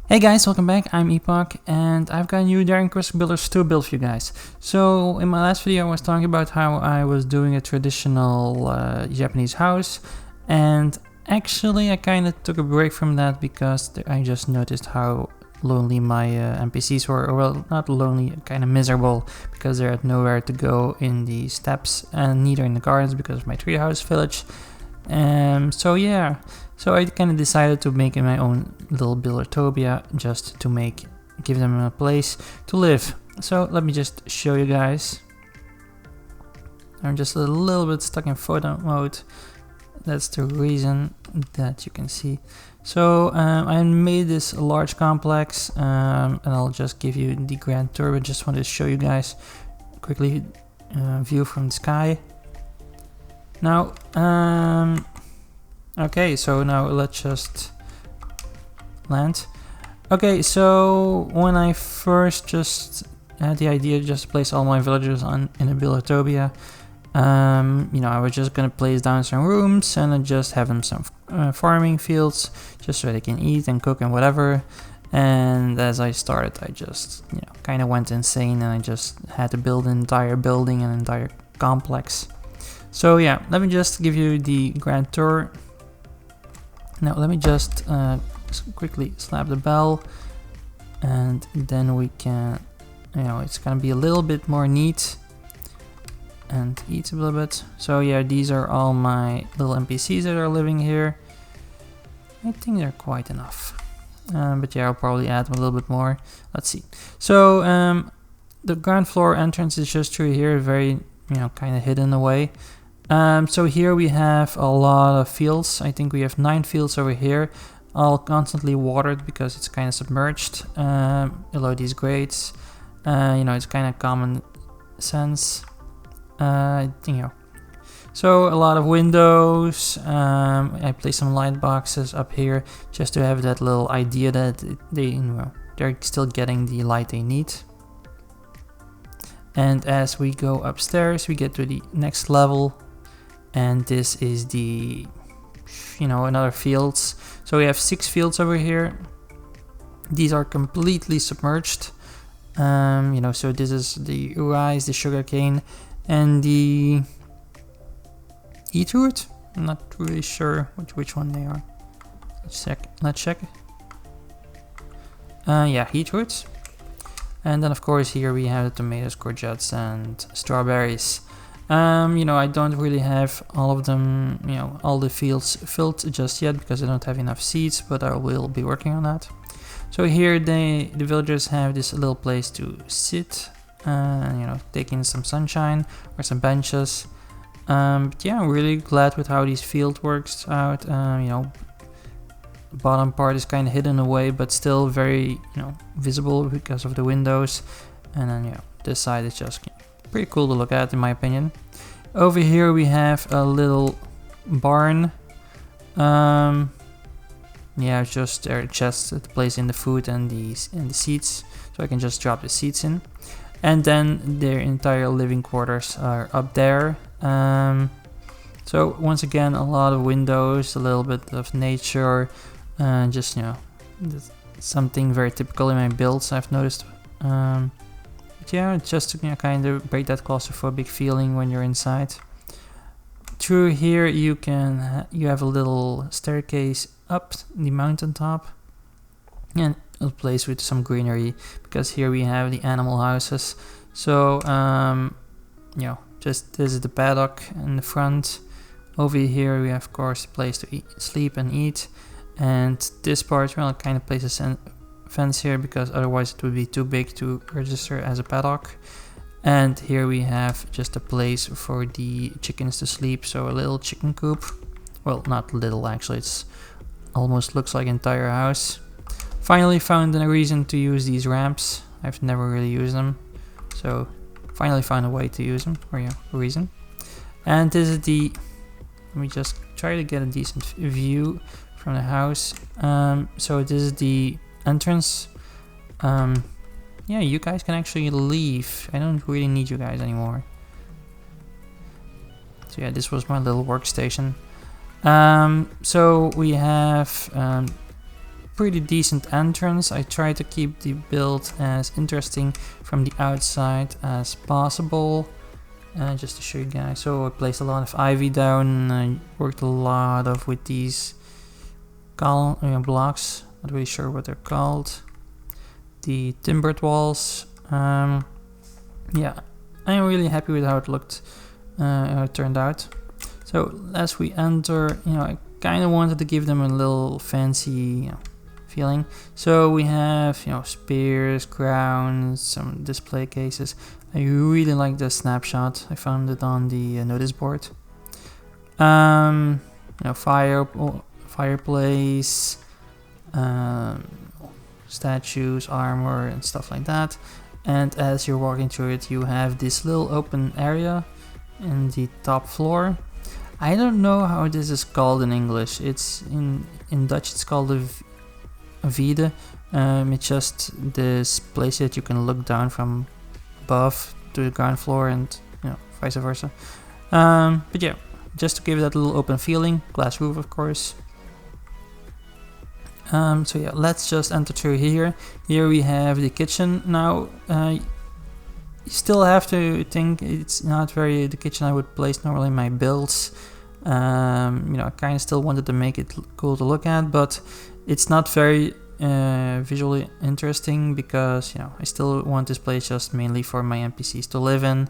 Hey guys, welcome back. I'm Epokk and I've got a new Daring Quest Builders 2 build for you guys. So in my last video I was talking about how I was doing a traditional Japanese house, and actually I kind of took a break from that because I just noticed how lonely my NPCs were, or well, not lonely, kind of miserable, because they had nowhere to go in the steppes and neither in the gardens because of my treehouse village. So I kind of decided to make my own little buildertopia just to give them a place to live. So let me just show you guys. I'm just a little bit stuck in photo mode. That's the reason that you can see. So I made this large complex, and I'll just give you the grand tour, but just wanted to show you guys quickly view from the sky. Now, okay, so now let's just land. Okay, so when I first just had the idea just to place all my villagers in a buildertopia, I was just gonna place down some rooms and then just have them some farming fields, just so they can eat and cook and whatever. And as I started, I just, kind of went insane, and I just had to build an entire building, an entire complex. So yeah, let me just give you the grand tour. Now let me just quickly slap the bell, and then we can, it's gonna be a little bit more neat and eat a little bit. So yeah, these are all my little NPCs that are living here. I think they're quite enough, but yeah, I'll probably add a little bit more. Let's see. So the ground floor entrance is just through here, very kind of hidden away. So here we have a lot of fields. I think we have 9 fields over here, all constantly watered because it's kind of submerged below these grades. It's kind of common sense. So a lot of windows. I place some light boxes up here just to have that little idea that they're still getting the light they need. And as we go upstairs, we get to the next level. And this is the, another fields. So we have 6 fields over here. These are completely submerged. So this is the rice, the sugarcane, and the beetroot. I'm not really sure which one they are. Let's check. Yeah, beetroots. And then of course here we have the tomatoes, courgettes, and strawberries. I don't really have all of them, all the fields filled just yet because I don't have enough seeds, but I will be working on that. So here the villagers have this little place to sit, take in some sunshine or some benches. But yeah, I'm really glad with how this field works out. The bottom part is kind of hidden away, but still very, visible because of the windows. And then, this side is just pretty cool to look at, in my opinion. Over here we have a little barn. It's just there a chest to place in the food and the seeds, so I can just drop the seeds in. And then their entire living quarters are up there. So once again, a lot of windows, a little bit of nature, just something very typical in my builds, I've noticed. Yeah, just to kind of break that claustrophobic feeling when you're inside. Through here you have a little staircase up the mountaintop, and a place with some greenery because here we have the animal houses. So this is the paddock in the front. Over here we have of course a place to sleep and eat, and this part, well, kind of places fence here because otherwise it would be too big to register as a paddock. And here we have just a place for the chickens to sleep, so a little chicken coop. Well, not little, actually, it's almost looks like an entire house. Finally found a reason to use these ramps. I've never really used them, so finally found a way to use them, or a reason. And this is let me just try to get a decent view from the house. So this is the entrance. Yeah, you guys can actually leave. I don't really need you guys anymore. So yeah, this was my little workstation. So we have pretty decent entrance. I try to keep the build as interesting from the outside as possible. Just to show you guys, so I placed a lot of ivy down, and I worked a lot of with these blocks. Not really sure what they're called. The timbered walls. Yeah, I'm really happy with how it looked, how it turned out. So as we enter, I kind of wanted to give them a little fancy feeling. So we have, spears, crowns, some display cases. I really like the snapshot. I found it on the notice board. Fireplace, statues, armor, and stuff like that. And as you're walking through it, you have this little open area in the top floor. I don't know how this is called in English. It's in Dutch. It's called a vide. It's just this place that you can look down from above to the ground floor, and vice versa. But yeah, just to give that little open feeling. Glass roof, of course. So yeah, let's just enter through here. Here we have the kitchen. Now, you still have to think it's not very the kitchen I would place normally in my builds. I kind of still wanted to make it cool to look at, but it's not very visually interesting because I still want this place just mainly for my NPCs to live in.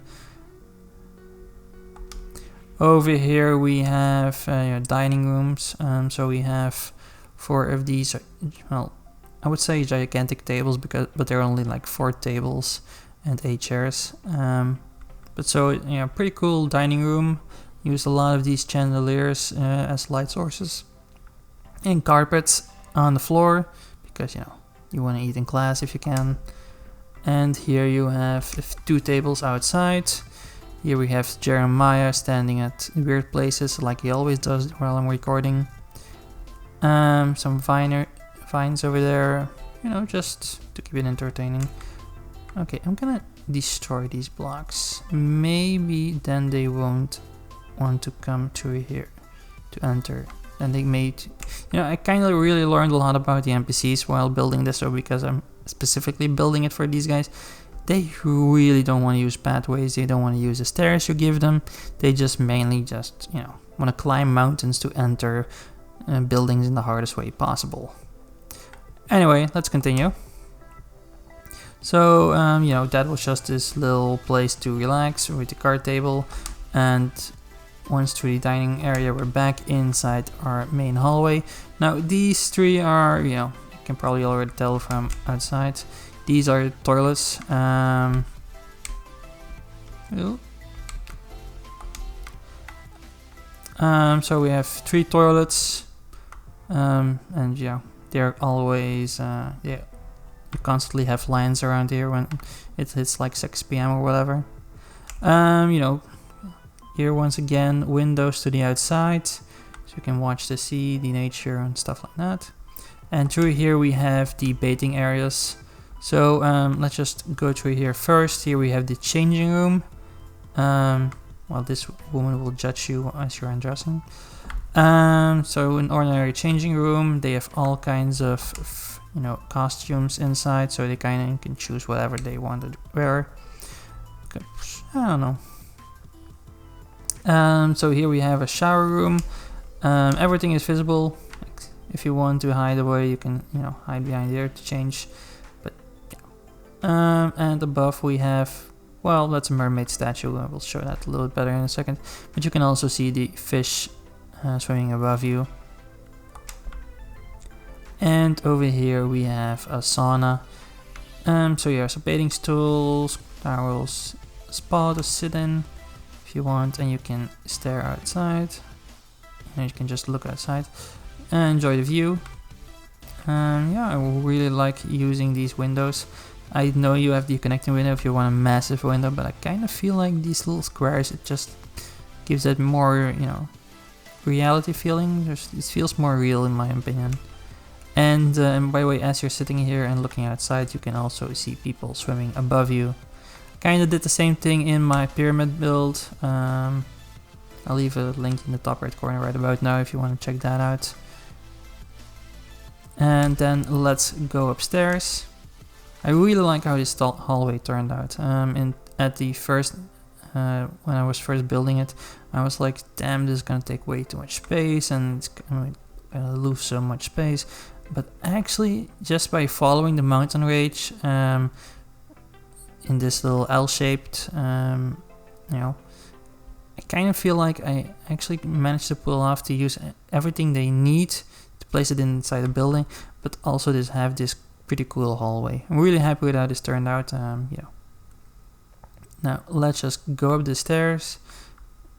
Over here we have dining rooms. So we have 4 of these, well, I would say gigantic tables, but they're only like 4 tables and 8 chairs. But so pretty cool dining room. Use a lot of these chandeliers as light sources, and carpets on the floor because you want to eat in class if you can. And here you have 2 tables outside. Here we have Jeremiah standing at weird places like he always does while I'm recording. Some vines over there, just to keep it entertaining. Okay, I'm gonna destroy these blocks. Maybe then they won't want to come through here to enter. And they made, I kind of really learned a lot about the NPCs while building this, so because I'm specifically building it for these guys. They really don't want to use pathways. They don't want to use the stairs you give them. They just mainly want to climb mountains to enter buildings in the hardest way possible. Anyway, let's continue. So, that was just this little place to relax with the card table. And once through the dining area, we're back inside our main hallway. Now, these 3 are, you can probably already tell from outside. These are toilets. So we have 3 toilets. And they're always, you constantly have lines around here when it hits like 6 PM or whatever. Here once again, windows to the outside, so you can watch the sea, the nature, and stuff like that. And through here we have the baiting areas. So let's just go through here first. Here we have the changing room. Well, this woman will judge you as you're undressing. So an ordinary changing room, they have all kinds of costumes inside, so they kind of can choose whatever they want to wear. I don't know. So here we have a shower room. Everything is visible. If you want to hide away, you can hide behind here to change. But and above we have, well, that's a mermaid statue. I will show that a little bit better in a second. But you can also see the fish swimming above you. And over here we have a sauna. So yeah, some bathing stools, towels, a spa to sit in if you want, and you can stare outside. And you can just look outside and enjoy the view. Yeah, I really like using these windows. I know you have the connecting window if you want a massive window, but I kind of feel like these little squares, it just gives that more, reality feeling. It feels more real in my opinion. And by the way, as you're sitting here and looking outside, you can also see people swimming above you. Kind of did the same thing in my pyramid build. I'll leave a link in the top right corner right about now if you want to check that out. And then let's go upstairs. I really like how this hallway turned out. At the first, when I was first building it, I was like, damn, this is gonna take way too much space and it's gonna lose so much space. But actually, just by following the mountain range in this little L-shaped, you know, I kind of feel like I actually managed to pull off to use everything they need to place it inside the building, but also have this pretty cool hallway. I'm really happy with how this turned out. Now let's just go up the stairs.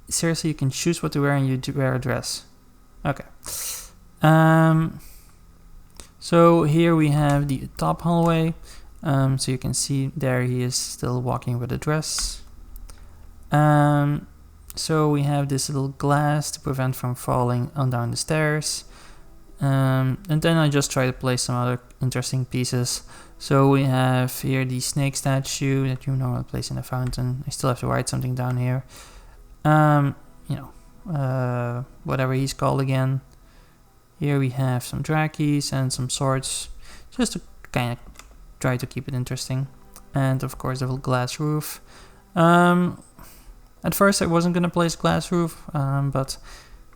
Seriously, you can choose what to wear and you wear a dress. Okay. So here we have the top hallway. So you can see there he is still walking with a dress. So we have this little glass to prevent from falling on down the stairs. And then I just try to place some other interesting pieces. So we have here the snake statue that you normally place in a fountain. I still have to write something down here. Whatever he's called again. Here we have some dragons and some swords, just to kind of try to keep it interesting. And of course the little glass roof. At first I wasn't gonna place glass roof, but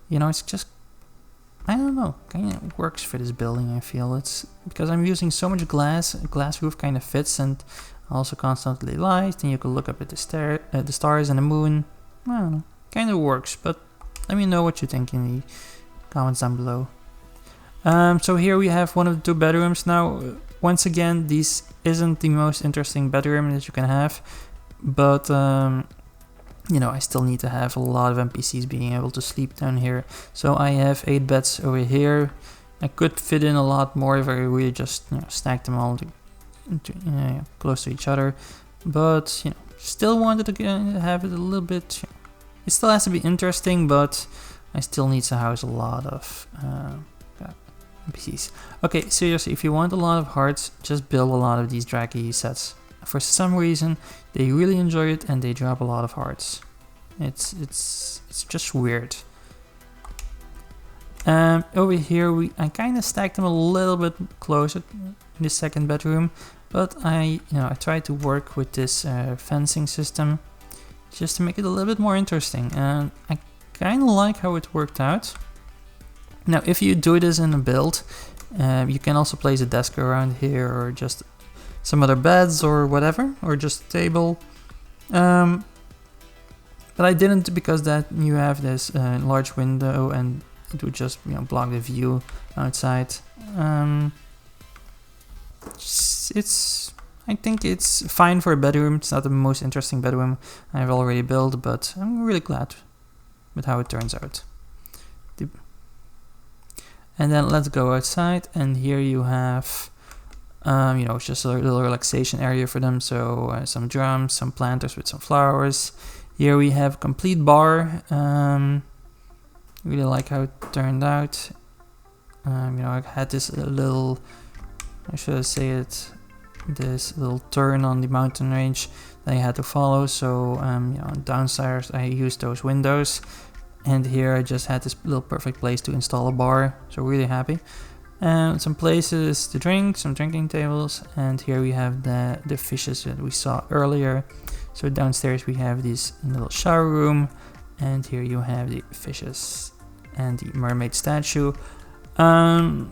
you know, it's just, I don't know, kind of works for this building. I feel it's because I'm using so much glass. Glass roof kind of fits, and also constantly light. And you can look up at the stars and the moon. I don't know, kind of works. But let me know what you think in the comments down below. So here we have one of the two bedrooms. Now, once again, this isn't the most interesting bedroom that you can have, but you know, I still need to have a lot of NPCs being able to sleep down here. So I have 8 beds over here. I could fit in a lot more if I really just, you know, stack them all close to each other. But, you know, still wanted to have it a little bit. It still has to be interesting, but I still need to house a lot of NPCs. Okay, seriously, if you want a lot of hearts, just build a lot of these Draki sets. For some reason, they really enjoy it and they drop a lot of hearts. It's just weird. Over here, I kind of stacked them a little bit closer in the second bedroom, but I tried to work with this fencing system just to make it a little bit more interesting, and I kind of like how it worked out. Now, if you do this in a build, you can also place a desk around here, or just some other beds or whatever, or just a table. But I didn't, because that you have this large window and it would just, you know, block the view outside. I think it's fine for a bedroom. It's not the most interesting bedroom I've already built, but I'm really glad with how it turns out. And then let's go outside, and here you have it's just a little relaxation area for them. So some drums, some planters with some flowers. Here we have a complete bar. Really like how it turned out. I had this little, this little turn on the mountain range that I had to follow. So downstairs I used those windows, and here I just had this little perfect place to install a bar. So really happy. And some places to drink, some drinking tables, and here we have the fishes that we saw earlier. So downstairs we have this little shower room, and here you have the fishes and the mermaid statue. I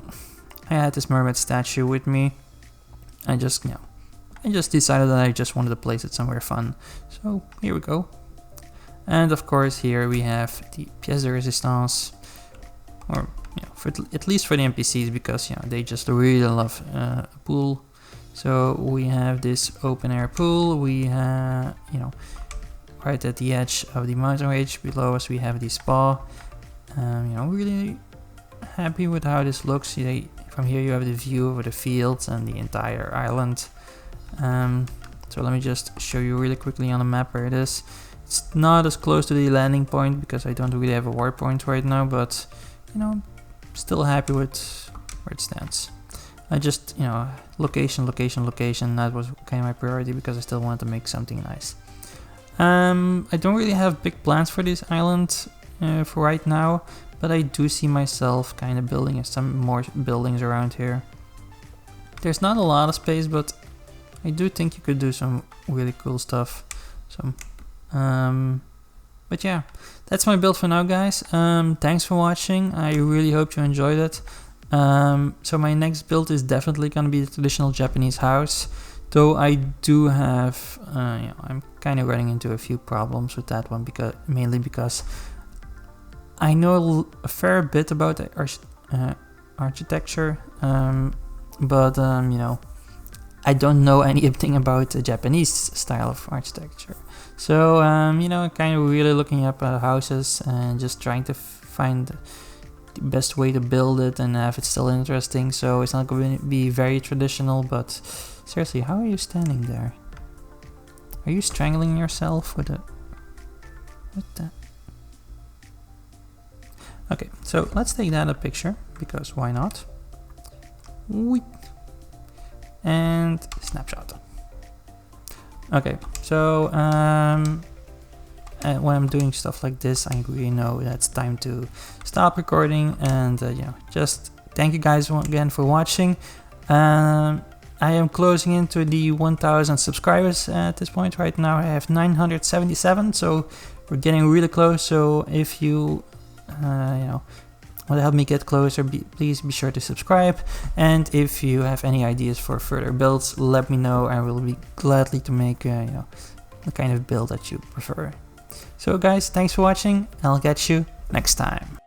had this mermaid statue with me. I just decided that I just wanted to place it somewhere fun. So here we go. And of course here we have the pièce de résistance, or at least for the NPCs, because they just really love a pool. So we have this open air pool. We have right at the edge of the mountain range. Below us we have the spa. Really happy with how this looks. From here you have the view over the fields and the entire island. So let me just show you really quickly on the map where it is. It's not as close to the landing point because I don't really have a warp point right now, but still happy with where it stands. I just, location. That was kind of my priority because I still wanted to make something nice. I don't really have big plans for this island for right now, but I do see myself kind of building some more buildings around here. There's not a lot of space, but I do think you could do some really cool stuff. So, but yeah, that's my build for now, guys. Thanks for watching. I really hope you enjoyed it. So my next build is definitely going to be the traditional Japanese house, though I do have, I'm kind of running into a few problems with that one, mainly because I know a fair bit about the architecture, but you know, I don't know anything about the Japanese style of architecture. So you know, kind of really looking up houses and just trying to find the best way to build it and have it still interesting. So it's not going to be very traditional, but seriously, how are you standing there? Are you strangling yourself with a... what the... Okay, so let's take that a picture, because why not? Whee! And snapshot. Okay, so when I'm doing stuff like this, I really know that it's time to stop recording, and you know, just thank you guys again for watching. I am closing into the 1000 subscribers at this point. Right now I have 977, so we're getting really close. So if you you know, want to help me get closer, please be sure to subscribe. And if you have any ideas for further builds, let me know. I will be gladly to make you know, the kind of build that you prefer. So guys, thanks for watching. I'll catch you next time.